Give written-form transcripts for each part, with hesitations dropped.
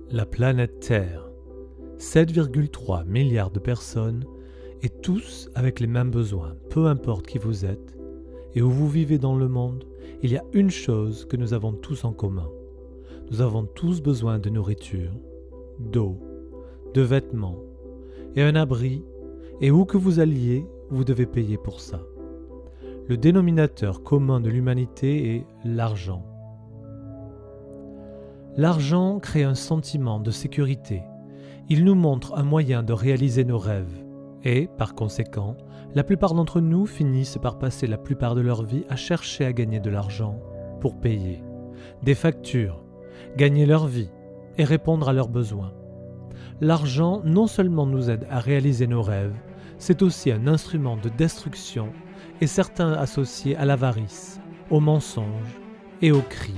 La planète Terre, 7,3 milliards de personnes, et tous avec les mêmes besoins, peu importe qui vous êtes et où vous vivez dans le monde, il y a une chose que nous avons tous en commun. Nous avons tous besoin de nourriture, d'eau, de vêtements et un abri, et où que vous alliez, vous devez payer pour ça. Le dénominateur commun de l'humanité est l'argent. L'argent crée un sentiment de sécurité. Il nous montre un moyen de réaliser nos rêves. Et, par conséquent, la plupart d'entre nous finissent par passer la plupart de leur vie à chercher à gagner de l'argent pour payer des factures, gagner leur vie et répondre à leurs besoins. L'argent non seulement nous aide à réaliser nos rêves, c'est aussi un instrument de destruction et certains associés à l'avarice, au mensonge et au crime.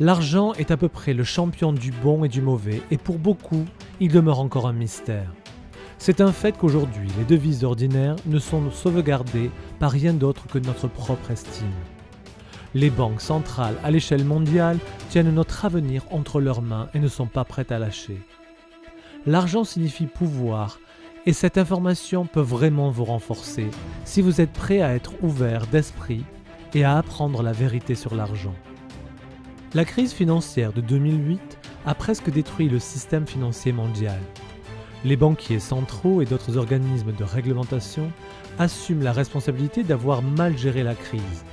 L'argent est à peu près le champion du bon et du mauvais, et pour beaucoup, il demeure encore un mystère. C'est un fait qu'aujourd'hui, les devises ordinaires ne sont sauvegardées par rien d'autre que notre propre estime. Les banques centrales à l'échelle mondiale tiennent notre avenir entre leurs mains et ne sont pas prêtes à lâcher. L'argent signifie pouvoir, et cette information peut vraiment vous renforcer si vous êtes prêt à être ouvert d'esprit et à apprendre la vérité sur l'argent. La crise financière de 2008 a presque détruit le système financier mondial. Les banquiers centraux et d'autres organismes de réglementation assument la responsabilité d'avoir mal géré la crise.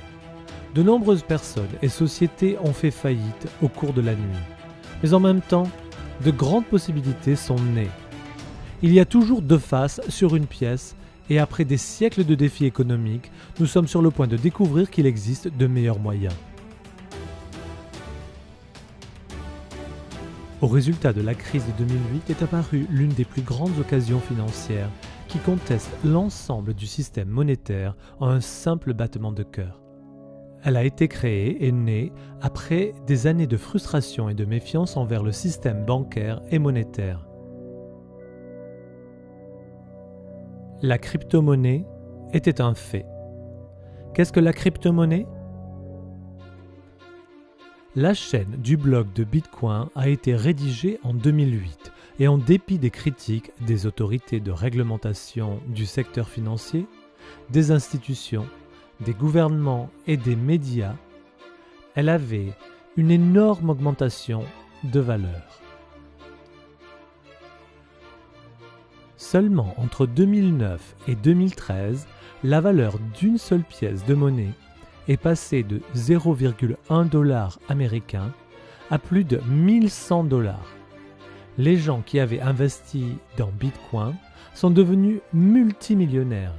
De nombreuses personnes et sociétés ont fait faillite au cours de la nuit. Mais en même temps, de grandes possibilités sont nées. Il y a toujours deux faces sur une pièce, et après des siècles de défis économiques, nous sommes sur le point de découvrir qu'il existe de meilleurs moyens. Au résultat de la crise de 2008 est apparue l'une des plus grandes occasions financières qui conteste l'ensemble du système monétaire en un simple battement de cœur. Elle a été créée et née après des années de frustration et de méfiance envers le système bancaire et monétaire. La crypto-monnaie était un fait. Qu'est-ce que la crypto-monnaie ? La chaîne du blog de Bitcoin a été rédigée en 2008 et en dépit des critiques des autorités de réglementation du secteur financier, des institutions, des gouvernements et des médias, elle avait une énorme augmentation de valeur. Seulement entre 2009 et 2013, la valeur d'une seule pièce de monnaie est passée de 0,1 $ américain à plus de 1100 $. Les gens qui avaient investi dans Bitcoin sont devenus multimillionnaires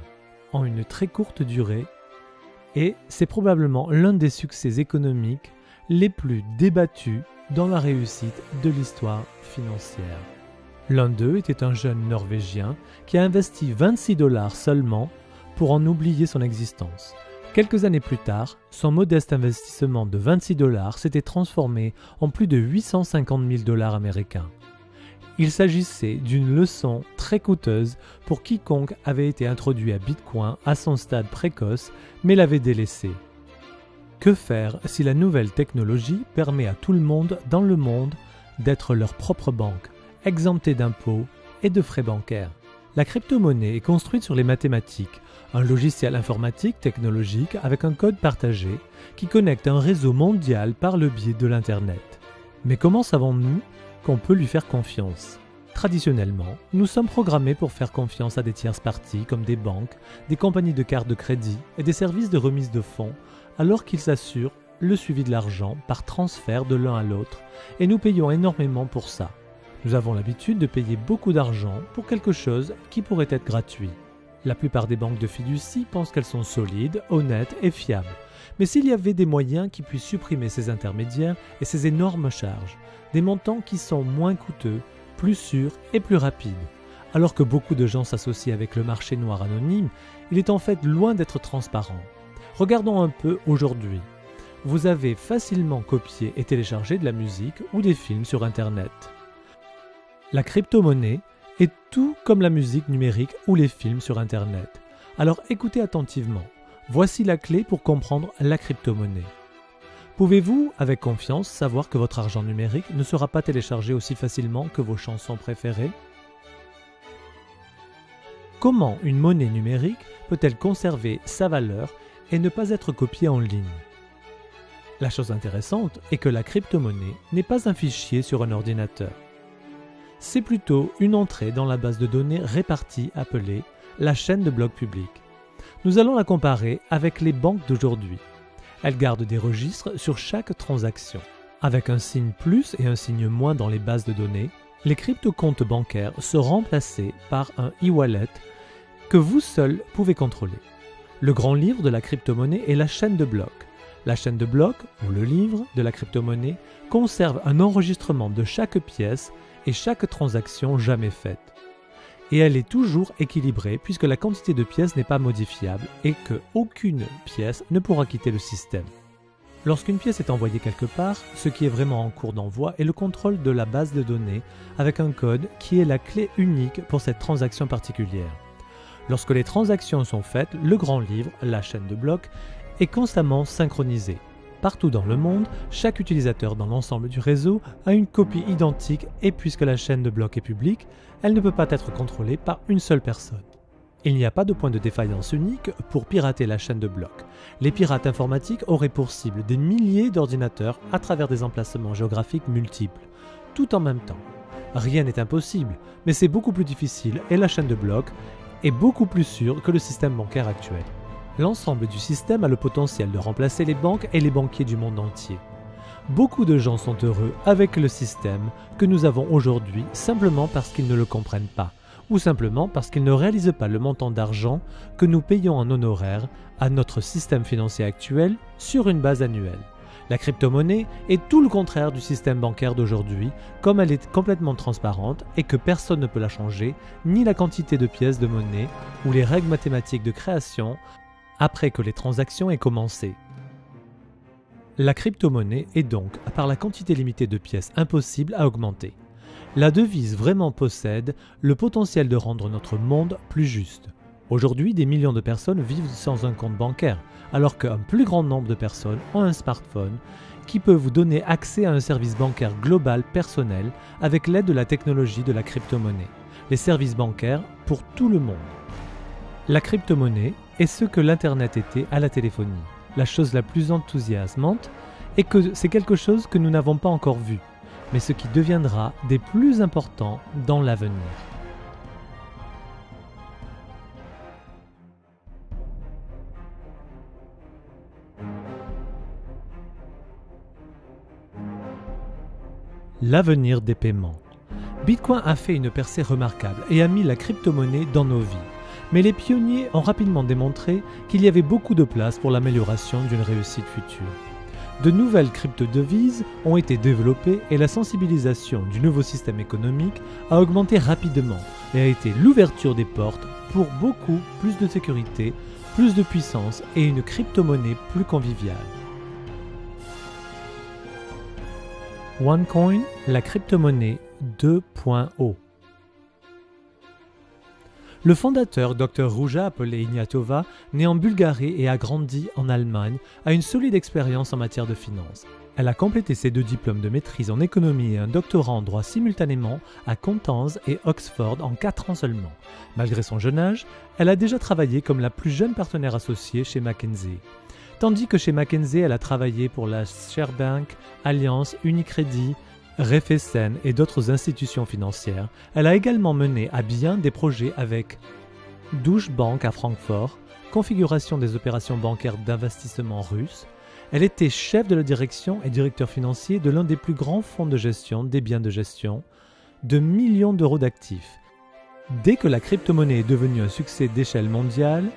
en une très courte durée, et c'est probablement l'un des succès économiques les plus débattus dans la réussite de l'histoire financière. L'un d'eux était un jeune Norvégien qui a investi 26 $ seulement pour en oublier son existence. Quelques années plus tard, son modeste investissement de 26 $ s'était transformé en plus de 850 000 $ américains. Il s'agissait d'une leçon très coûteuse pour quiconque avait été introduit à Bitcoin à son stade précoce mais l'avait délaissé. Que faire si la nouvelle technologie permet à tout le monde dans le monde d'être leur propre banque, exemptée d'impôts et de frais bancaires? La crypto-monnaie est construite sur les mathématiques, un logiciel informatique technologique avec un code partagé qui connecte un réseau mondial par le biais de l'Internet. Mais comment savons-nous qu'on peut lui faire confiance? Traditionnellement, nous sommes programmés pour faire confiance à des tierces parties comme des banques, des compagnies de cartes de crédit et des services de remise de fonds, alors qu'ils assurent le suivi de l'argent par transfert de l'un à l'autre, et nous payons énormément pour ça. Nous avons l'habitude de payer beaucoup d'argent pour quelque chose qui pourrait être gratuit. La plupart des banques de fiducie pensent qu'elles sont solides, honnêtes et fiables. Mais s'il y avait des moyens qui puissent supprimer ces intermédiaires et ces énormes charges, des montants qui sont moins coûteux, plus sûrs et plus rapides. Alors que beaucoup de gens s'associent avec le marché noir anonyme, il est en fait loin d'être transparent. Regardons un peu aujourd'hui. Vous avez facilement copié et téléchargé de la musique ou des films sur Internet. La crypto-monnaie est tout comme la musique numérique ou les films sur Internet. Alors écoutez attentivement. Voici la clé pour comprendre la crypto-monnaie. Pouvez-vous, avec confiance, savoir que votre argent numérique ne sera pas téléchargé aussi facilement que vos chansons préférées? Comment une monnaie numérique peut-elle conserver sa valeur et ne pas être copiée en ligne? La chose intéressante est que la crypto-monnaie n'est pas un fichier sur un ordinateur. C'est plutôt une entrée dans la base de données répartie appelée la chaîne de blocs publics. Nous allons la comparer avec les banques d'aujourd'hui. Elles gardent des registres sur chaque transaction. Avec un signe plus et un signe moins dans les bases de données, les crypto-comptes bancaires sont remplacés par un e-wallet que vous seul pouvez contrôler. Le grand livre de la crypto-monnaie est la chaîne de blocs. La chaîne de blocs, ou le livre de la crypto-monnaie, conserve un enregistrement de chaque pièce et chaque transaction jamais faite. Et elle est toujours équilibrée puisque la quantité de pièces n'est pas modifiable et qu'aucune pièce ne pourra quitter le système. Lorsqu'une pièce est envoyée quelque part, ce qui est vraiment en cours d'envoi est le contrôle de la base de données avec un code qui est la clé unique pour cette transaction particulière. Lorsque les transactions sont faites, le grand livre, la chaîne de blocs, est constamment synchronisé. Partout dans le monde, chaque utilisateur dans l'ensemble du réseau a une copie identique et puisque la chaîne de blocs est publique, elle ne peut pas être contrôlée par une seule personne. Il n'y a pas de point de défaillance unique pour pirater la chaîne de blocs. Les pirates informatiques auraient pour cible des milliers d'ordinateurs à travers des emplacements géographiques multiples, tout en même temps. Rien n'est impossible, mais c'est beaucoup plus difficile et la chaîne de blocs est beaucoup plus sûre que le système bancaire actuel. L'ensemble du système a le potentiel de remplacer les banques et les banquiers du monde entier. Beaucoup de gens sont heureux avec le système que nous avons aujourd'hui simplement parce qu'ils ne le comprennent pas, ou simplement parce qu'ils ne réalisent pas le montant d'argent que nous payons en honoraires à notre système financier actuel sur une base annuelle. La crypto-monnaie est tout le contraire du système bancaire d'aujourd'hui, comme elle est complètement transparente et que personne ne peut la changer, ni la quantité de pièces de monnaie ou les règles mathématiques de création après que les transactions aient commencé. La crypto-monnaie est donc, par la quantité limitée de pièces, impossible à augmenter. La devise vraiment possède le potentiel de rendre notre monde plus juste. Aujourd'hui, des millions de personnes vivent sans un compte bancaire, alors qu'un plus grand nombre de personnes ont un smartphone qui peut vous donner accès à un service bancaire global personnel avec l'aide de la technologie de la crypto-monnaie. Les services bancaires pour tout le monde. La crypto-monnaie est ce que l'Internet était à la téléphonie. La chose la plus enthousiasmante est que c'est quelque chose que nous n'avons pas encore vu, mais ce qui deviendra des plus importants dans l'avenir. L'avenir des paiements. Bitcoin a fait une percée remarquable et a mis la crypto-monnaie dans nos vies. Mais les pionniers ont rapidement démontré qu'il y avait beaucoup de place pour l'amélioration d'une réussite future. De nouvelles crypto-devises ont été développées et la sensibilisation du nouveau système économique a augmenté rapidement et a été l'ouverture des portes pour beaucoup plus de sécurité, plus de puissance et une crypto-monnaie plus conviviale. OneCoin, la crypto-monnaie 2.0. Le fondateur Dr Ruja, appelé Ignatova, né en Bulgarie et a grandi en Allemagne, a une solide expérience en matière de finance. Elle a complété ses 2 diplômes de maîtrise en économie et un doctorat en droit simultanément à Constance et Oxford en 4 ans seulement. Malgré son jeune âge, elle a déjà travaillé comme la plus jeune partenaire associée chez McKinsey. Tandis que chez McKinsey, elle a travaillé pour la Sberbank, Allianz, Unicredit, Raiffeisen et d'autres institutions financières, elle a également mené à bien des projets avec Deutsche Bank à Francfort, configuration des opérations bancaires d'investissement russes. Elle était chef de la direction et directeur financier de l'un des plus grands fonds de gestion des biens de gestion, de millions d'euros d'actifs. Dès que la crypto-monnaie est devenue un succès d'échelle mondiale,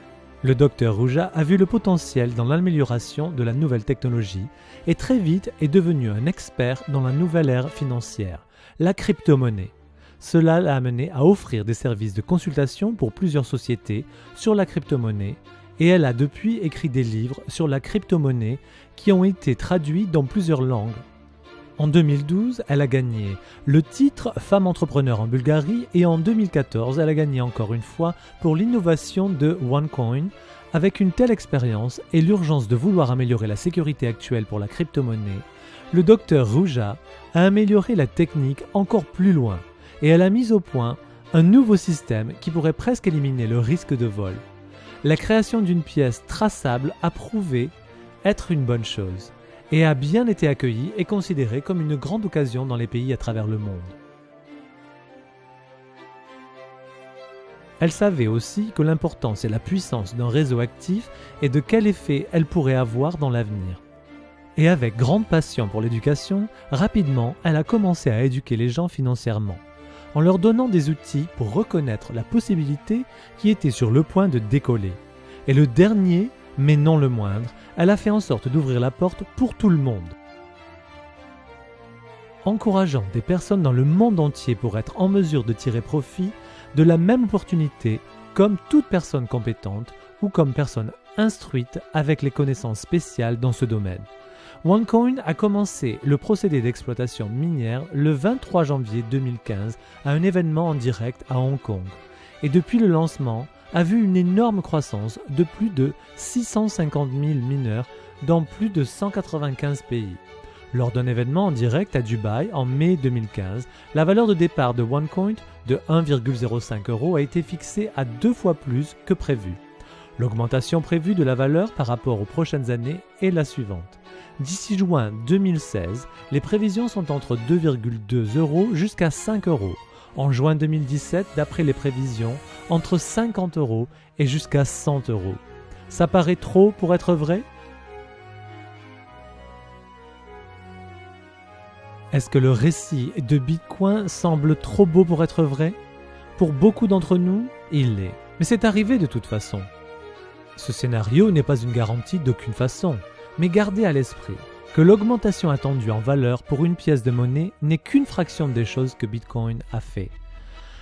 le Dr Ruja a vu le potentiel dans l'amélioration de la nouvelle technologie et très vite est devenu un expert dans la nouvelle ère financière, la crypto-monnaie. Cela l'a amené à offrir des services de consultation pour plusieurs sociétés sur la crypto-monnaie et elle a depuis écrit des livres sur la crypto-monnaie qui ont été traduits dans plusieurs langues. En 2012, elle a gagné le titre Femme entrepreneur en Bulgarie et en 2014, elle a gagné encore une fois pour l'innovation de OneCoin Avec une telle expérience et l'urgence de vouloir améliorer la sécurité actuelle pour la crypto-monnaie, le docteur Ruja a amélioré la technique encore plus loin et elle a mis au point un nouveau système qui pourrait presque éliminer le risque de vol. La création d'une pièce traçable a prouvé être une bonne chose et a bien été accueillie et considérée comme une grande occasion dans les pays à travers le monde. Elle savait aussi que l'importance et la puissance d'un réseau actif et de quel effet elle pourrait avoir dans l'avenir. Et avec grande passion pour l'éducation, rapidement, elle a commencé à éduquer les gens financièrement, en leur donnant des outils pour reconnaître la possibilité qui était sur le point de décoller. Et le dernier, mais non le moindre, elle a fait en sorte d'ouvrir la porte pour tout le monde. Encourageant des personnes dans le monde entier pour être en mesure de tirer profit de la même opportunité comme toute personne compétente ou comme personne instruite avec les connaissances spéciales dans ce domaine. OneCoin a commencé le procédé d'exploitation minière le 23 janvier 2015 à un événement en direct à Hong Kong et depuis le lancement a vu une énorme croissance de plus de 650 000 mineurs dans plus de 195 pays. Lors d'un événement en direct à Dubaï en mai 2015, la valeur de départ de OneCoin de 1,05 € a été fixée à 2 fois plus que prévu. L'augmentation prévue de la valeur par rapport aux prochaines années est la suivante. D'ici juin 2016, les prévisions sont entre 2,2 € jusqu'à 5 €. En juin 2017, d'après les prévisions, entre 50 € et jusqu'à 100 €. Ça paraît trop pour être vrai ? Est-ce que le récit de Bitcoin semble trop beau pour être vrai ? Pour beaucoup d'entre nous, il l'est. Mais c'est arrivé de toute façon. Ce scénario n'est pas une garantie d'aucune façon, mais gardez à l'esprit que l'augmentation attendue en valeur pour une pièce de monnaie n'est qu'une fraction des choses que Bitcoin a fait.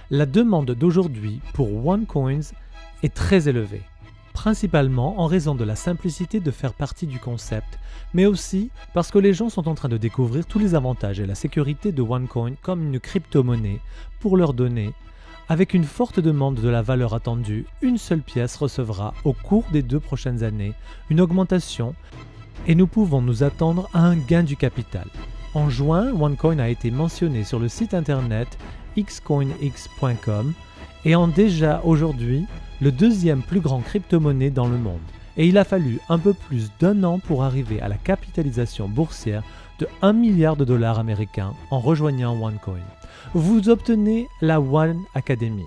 La demande d'aujourd'hui pour OneCoins est très élevée, principalement en raison de la simplicité de faire partie du concept, mais aussi parce que les gens sont en train de découvrir tous les avantages et la sécurité de OneCoin comme une crypto-monnaie pour leurs données. Avec une forte demande de la valeur attendue, une seule pièce recevra au cours des 2 prochaines années une augmentation et nous pouvons nous attendre à un gain du capital. En juin, OneCoin a été mentionné sur le site internet xcoinx.com et en déjà aujourd'hui le deuxième plus grand crypto-monnaie dans le monde. Et il a fallu un peu plus d'1 an pour arriver à la capitalisation boursière de 1 milliard de dollars américains en rejoignant OneCoin. Vous obtenez la One Academy,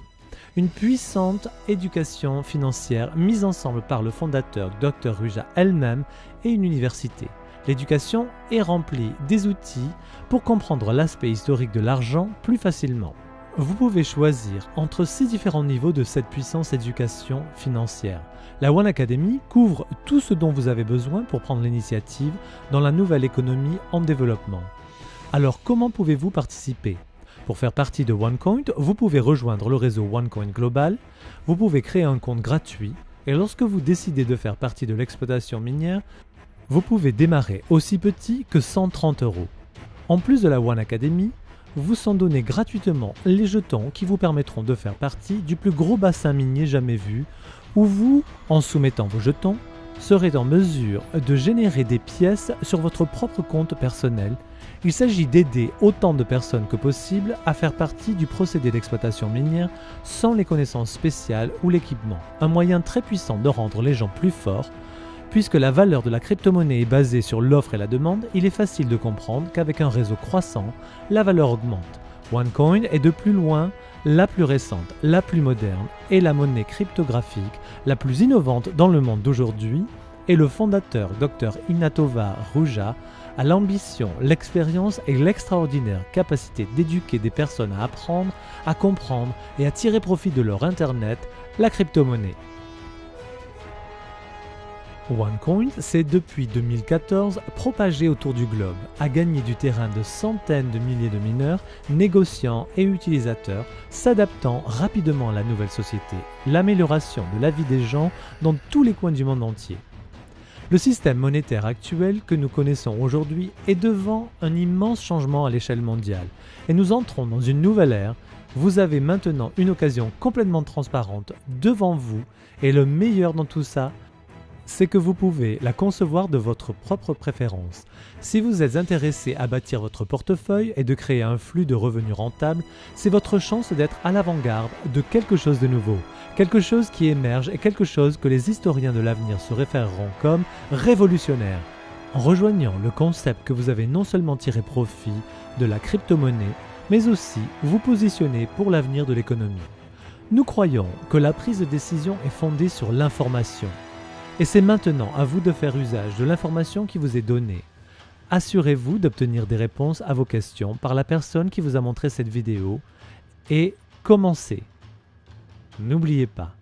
une puissante éducation financière mise ensemble par le fondateur Dr Ruja elle-même et une université. L'éducation est remplie des outils pour comprendre l'aspect historique de l'argent plus facilement. Vous pouvez choisir entre 6 différents niveaux de cette puissante éducation financière. La One Academy couvre tout ce dont vous avez besoin pour prendre l'initiative dans la nouvelle économie en développement. Alors comment pouvez-vous participer ? Pour faire partie de OneCoin, vous pouvez rejoindre le réseau OneCoin Global, vous pouvez créer un compte gratuit et lorsque vous décidez de faire partie de l'exploitation minière, vous pouvez démarrer aussi petit que 130 €. En plus de la One Academy, vous sont donnés gratuitement les jetons qui vous permettront de faire partie du plus gros bassin minier jamais vu, où vous, en soumettant vos jetons, serez en mesure de générer des pièces sur votre propre compte personnel. Il s'agit d'aider autant de personnes que possible à faire partie du procédé d'exploitation minière sans les connaissances spéciales ou l'équipement. Un moyen très puissant de rendre les gens plus forts. Puisque la valeur de la crypto-monnaie est basée sur l'offre et la demande, il est facile de comprendre qu'avec un réseau croissant, la valeur augmente. OneCoin est de plus loin la plus récente, la plus moderne et la monnaie cryptographique la plus innovante dans le monde d'aujourd'hui et le fondateur Dr Inatova Ruja a l'ambition, l'expérience et l'extraordinaire capacité d'éduquer des personnes à apprendre, à comprendre et à tirer profit de leur Internet, la crypto-monnaie. OneCoin s'est depuis 2014 propagé autour du globe, a gagné du terrain de centaines de milliers de mineurs, négociants et utilisateurs, s'adaptant rapidement à la nouvelle société, l'amélioration de la vie des gens dans tous les coins du monde entier. Le système monétaire actuel que nous connaissons aujourd'hui est devant un immense changement à l'échelle mondiale et nous entrons dans une nouvelle ère. Vous avez maintenant une occasion complètement transparente devant vous et le meilleur dans tout ça, c'est que vous pouvez la concevoir de votre propre préférence. Si vous êtes intéressé à bâtir votre portefeuille et de créer un flux de revenus rentable, c'est votre chance d'être à l'avant-garde de quelque chose de nouveau, quelque chose qui émerge et quelque chose que les historiens de l'avenir se référeront comme révolutionnaire. En rejoignant le concept que vous avez non seulement tiré profit de la crypto-monnaie, mais aussi vous positionner pour l'avenir de l'économie. Nous croyons que la prise de décision est fondée sur l'information. Et c'est maintenant à vous de faire usage de l'information qui vous est donnée. Assurez-vous d'obtenir des réponses à vos questions par la personne qui vous a montré cette vidéo et commencez. N'oubliez pas,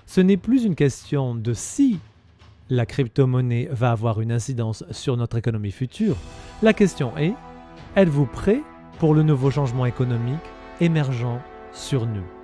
ce n'est plus une question de si la crypto-monnaie va avoir une incidence sur notre économie future. La question est, êtes-vous prêt pour le nouveau changement économique émergent sur nous ?